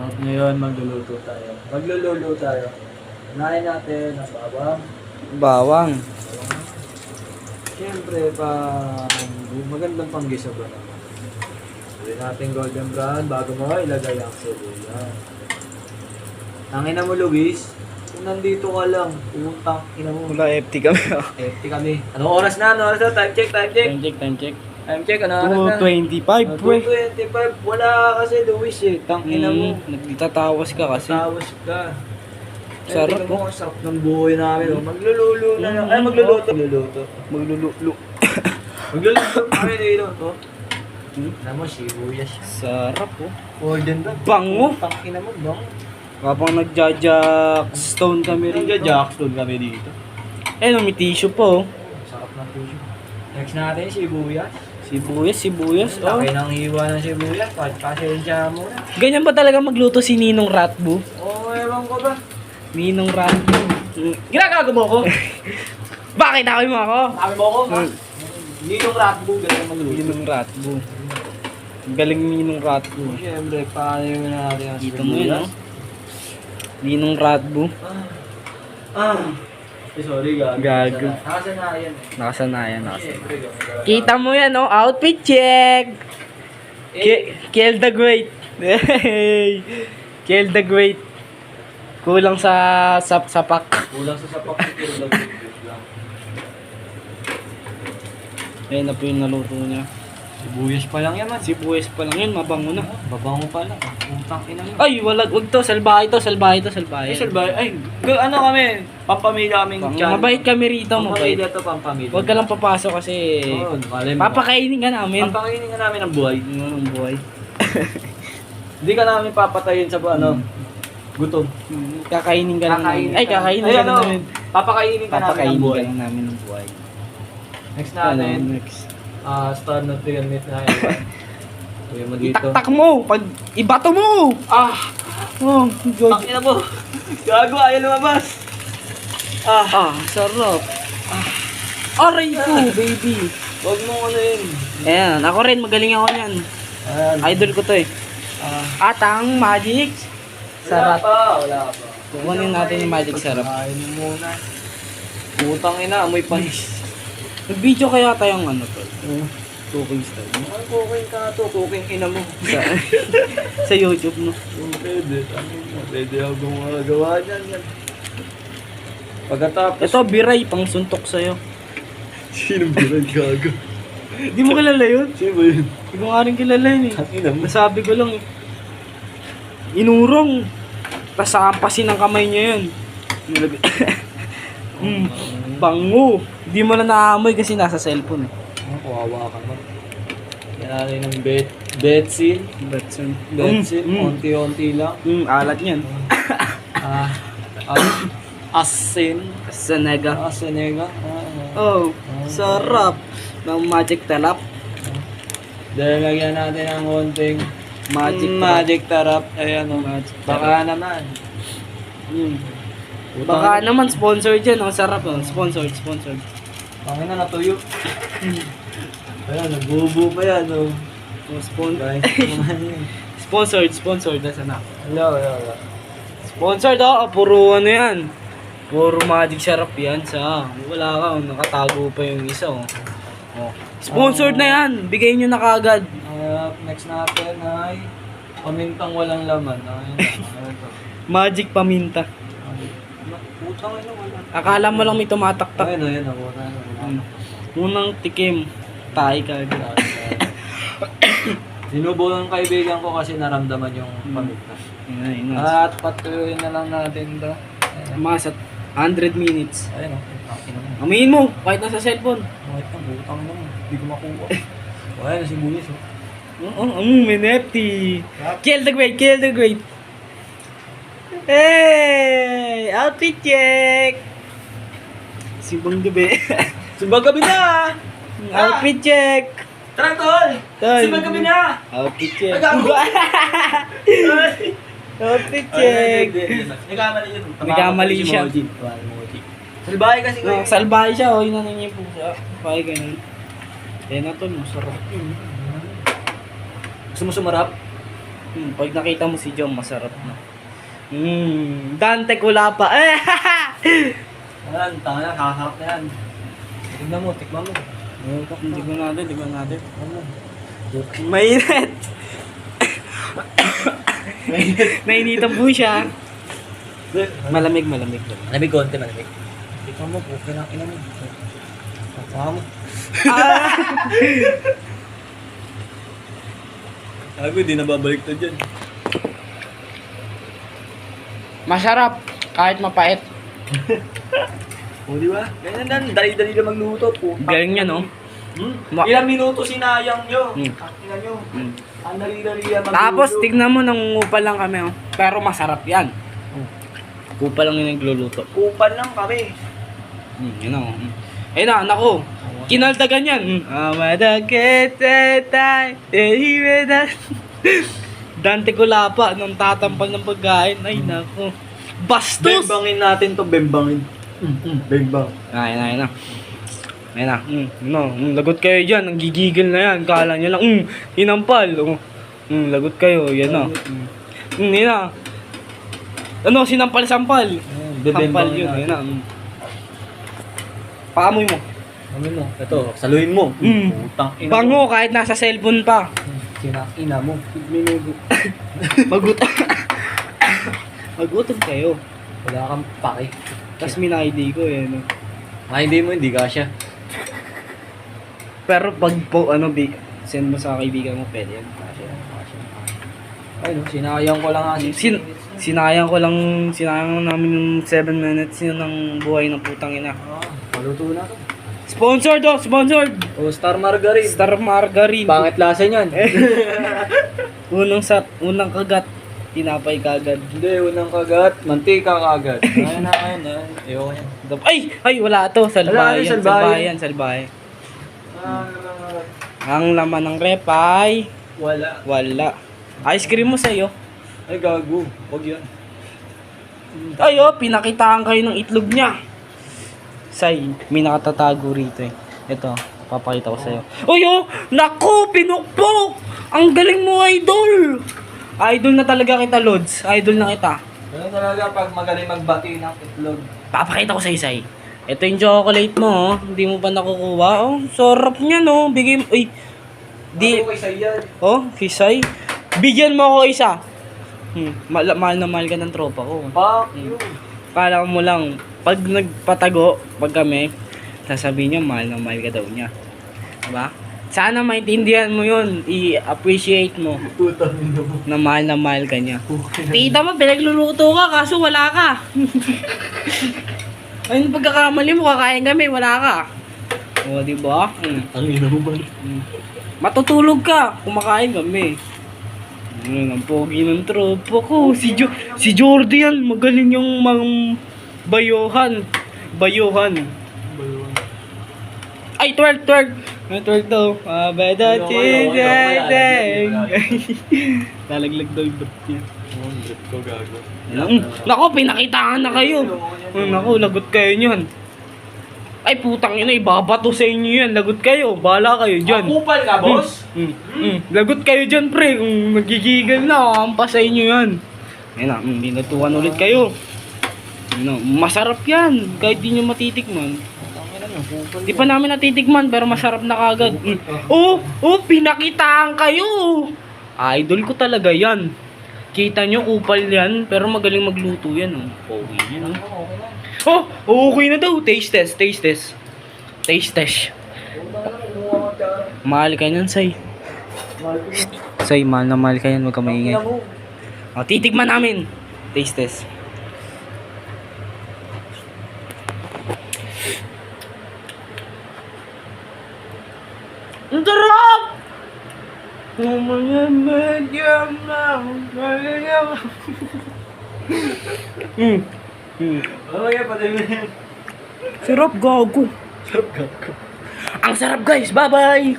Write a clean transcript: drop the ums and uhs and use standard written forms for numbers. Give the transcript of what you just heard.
At ngayon, magluluto tayo. Magluluto tayo. Unahin natin ang bawang. Bawang. Siyempre, magandang panggisa ba naman. Gawin natin golden brown bago mo ilagay ang sibuyas. Tangina mo, Luis. Kung nandito ka lang, utang, ina mo. Wala, FT kami. FT kami. Anong oras na? Anong oras na? Time check, time check. Time check. Time check, ano oras na? 2:25, pre. 2:25. Wala kasi, Luis eh. Tangina mo. Nagtatawas ka kasi. Tawas ka. Sarap, mo. Sarap ng buhay namin. Oh. Magluluto na lang. Ay, magluluto. Magluluto. Maglululo. Magluluto kami dito. Oh. Alam mo, sibuyas siya. Sarap, oh. Golden ba? Bango. Tangina mo, bango. Kapag nagja-jack stone kami rin. Nagja-jackstone kami dito. Eh, may tissue po. Sarap ng tissue. Next natin, sibuyas. Sibuyas, oh. Laki ng hiwa ng sibuyas. Pasensya mo na. Ganyan ba talaga magluto si Ninong Ratbu? Oo, ewan ko ba? Ninong Ratbu. Ginagago mo ko? Bakit ako mo ako? Sabi mo ko, ha? Ninong Ratbu, ganyan magluto. Ninong Ratbu. Ang galing Ninong Ratbu. Siyempre, paano yung natin ang Dito mo yun, oh. Ninong Ratbu. Sorry, gago. Gago. Nakasanayan. Nakasanayan. Siyempre, gago. Kita mo yan, oh. Outfit check! Kill the Great. Hey! Kill the Great. Kulang sa sapak. Kulang sa sapak si Kill the Great lang. Ayan na po yung naluto niya. Sibuyas pa lang yan, man. Sibuyas pa lang yun, mabango na. Babango pa lang. Utang ina mo. Ay, wag to. Salbahe to. Ay, salbay. Ay, ano kami? Pampamilya kaming channel. Mabait kami rito, mabait. Pampamilya to, pampamilya. Huwag ka lang papasok kasi Oo, malay mo. papakainin ka namin. Papakainin ka namin ng buhay. Ng buhay. Hindi ka namin papatayin sa gutom. Kakainin ka lang namin. Ay, kakainin Ay, ka ano, lang namin. papakainin ka namin ng Papakainin ka buhay. lang namin ng buhay. Next natin, Next. star na pyramid na yan. Kuya mo dito. Itaktak mo! Pag ibato mo! Ah! Oh, God. Ang ina mo! Gago, ayaw lumabas! Sarap. Aray ko, baby. Huwag mo ano yun. Ayan, ako rin, magaling ako niyan. Ayan. Idol ko to eh. Atang magic. Sarap. Wala pa. Kukunin natin yung magic sarap. Kain mo muna. Putang ina, amoy panis. Nag-video kaya tayong ano to? Cooking style. Ay, cooking ka to. Cooking ina mo. Sa YouTube, no? Pwede. Pwede ako gumagawa dyan. Pagkatapos... Ito, biray, pang suntok sa'yo. Sino bilang gago? Di mo kilala yun? Sino ba yun? Di ko nga rin kilala yun eh. Ina mo. Nasabi ko lang eh. Inurong. Tapos ampasin ng kamay niya yun. Bango. Di mo na naamoy kasi nasa cellphone eh. Kawawa ka mo. Kaya rin ng betsin. Betson. Betsin. Unti-unti lang. Alat niyan. Asin. Sanega. Asinega. Oh, sarap. Ng magic talap. Dahil lagyan natin ng konting Magic tarap. Ayan o. Magic Baka naman. Baka naman sponsor dyan. Ang sarap oh. Sponsored. Baka na natuyo. Ayan, nagbubo pa yan o. Sponsored. Nasa na? Wala. Sponsored oh. Puro ano yan. Puro magic sarap yan sa. Wala ka. Nakatago pa yung isa oh. Sponsored na yan. Bigay nyo na kagad. Next natin ay pamintang walang laman. Magic paminta. Putang ina wala. Akala mo lang may tumataktak. Ayun ako. Unang tikim. Tayo kagad. Sinubo ng kaibigan ko kasi naramdaman yung paminta. At patuyuin na lang natin to. Masat 100 minutes. Ayun o. Amin mo. Kahit nasa cellphone. Bakit na? Butang naman. Hindi ko makuha. Ayun, sibuyas o. May nefty. Kill the great. Hey! Outfit check! Sibang gabi. Sibang gabi na! Outfit check! Tara, tol! Tol. Sibang gabi na! Outfit check. Nagago! Outfit check. Nagkamali siya. Salbahe kasi ko. Salbahe siya. O, yun niya po siya. Pahay ganun. Kaya na to, masarap. Gusto mo sumarap? Pag nakita mo si John, masarap na. Dante Kulapa. Eh, Ayan, tanga na, kakasarap na yan. Tignan mo, tikman mo. Tignan natin. Tikman mo. Mainit. Nainitan po siya. Malamig. Malamig konti, malamig. Tikman mo, okay na, ina mo. Kapaka mo. Sabi, di nababalik to dyan. Masarap. Kahit mapait. O, di ba? Ganyan lang, dali-dali na magluto po. Galing niya, no? Ilang minuto sinayang nyo. Hmm. Tingnan nyo. Ang dali-dali na magluto. Tapos, tignan mo, nangungupal lang kami, oh. Pero masarap yan. Kupal lang yung nagluluto. Kupal lang kami. Yun ako. Ayun na, nako. Kinaltagan yan. Dante Kulapa nung tatampal ng pagkain. Ay, nako. Bastos! Bembangin natin to, bembangin. Bembang. Ayun na. Lagot kayo dyan. Ang gigigil na yan. Kala nyo lang, hinampal. Lagot kayo. Yan na. Yan na. Ano, sinampal-sampal. Sampal yun. Yan na. Paamoy mo. Ano mo? Ito, saluhin mo. Putang ina mo. Bango kahit nasa cellphone pa. Ina mo. Minugo. Magutom. Magutom kayo. Wala kang pake. Tapos minaydi ko eh. No? Hindi mo, hindi ka siya. Pero pag po, send mo sa kaibigan mo, pwede yan. Ay, no, sinayang ko lang nga. Sinayang namin yung 7 minutes yun ng buhay ng putang ina. Maluto na to. Sponsored. O, Star Margarine. Star Margarine. Pangit lasa niyan. Unang kagat, tinapay kagad. Hindi, unang kagat, mantika kagad. Ayun. Ayoko yan. Ay, wala to. Wala, salbayan. Salbayan. Ang laman ng rep ay wala. Ice cream mo sa'yo. Ay, gago. Huwag yan. Ay, pinakitaan kayo ng itlog niya. Say, may nakatatago rito eh. Ito, papakita ko sa'yo. Uy, naku, pinukpok! Ang galing mo, idol! Idol na talaga kita, Lods. Idol na kita. Ganun talaga pag magaling magbati ng itlog. Papakita ko sa'yo, Say. Ito yung chocolate mo, Hindi mo pa nakukuha, Sarap niya, Bigay mo, Ano kay Sayan? Kisay. Bigyan mo ako isa. Mahal na mahal ka ng tropa ko. Fuck you. Kala mo lang, pag nagpatago, pag kami, sasabihin niya, mahal na mahal ka daw niya. Diba? Sana maintindihan mo yun, i-appreciate mo Putang ina mo. na mahal ka niya. Tita mo, pinagluluto ka, kaso wala ka. Ayun, pagkakamali mo, kakain kami, wala ka. O, diba? Ang ina mo ba? Matutulog ka, kumakain kami. Ang pogi ng tropa ko. Si Jordi yan, magaling yung bayohan. Ay, twerk. May twerk daw. Bada chideng. Lalaglag daw yung ba't niya. Drip ko gago. Nako, pinakitaan na kayo. Nako, lagot kayo niyan. Ay, putang ina, ibabato sa inyo yan. Lagot kayo, bahala kayo dyan. Kupal ka, boss? Lagot kayo dyan, pre. Kung magigigal na, ampas sa inyo yan. Ayun na, binatuan ulit kayo. Masarap yan, kahit di nyo matitikman. Di pa namin natitikman, pero masarap na kagad. Pinakitaan kayo. Idol ko talaga yan. Kita nyo, kupal yan, pero magaling magluto yan. Pogi yan. Okay na daw. Taste test. Mahal ka yan, Say. Say, mahal na mahal ka yan. Huwag ka maingay. Titigman namin. Taste test. Ang sarap! Sarap, gago. Ang sarap, guys. Bye-bye.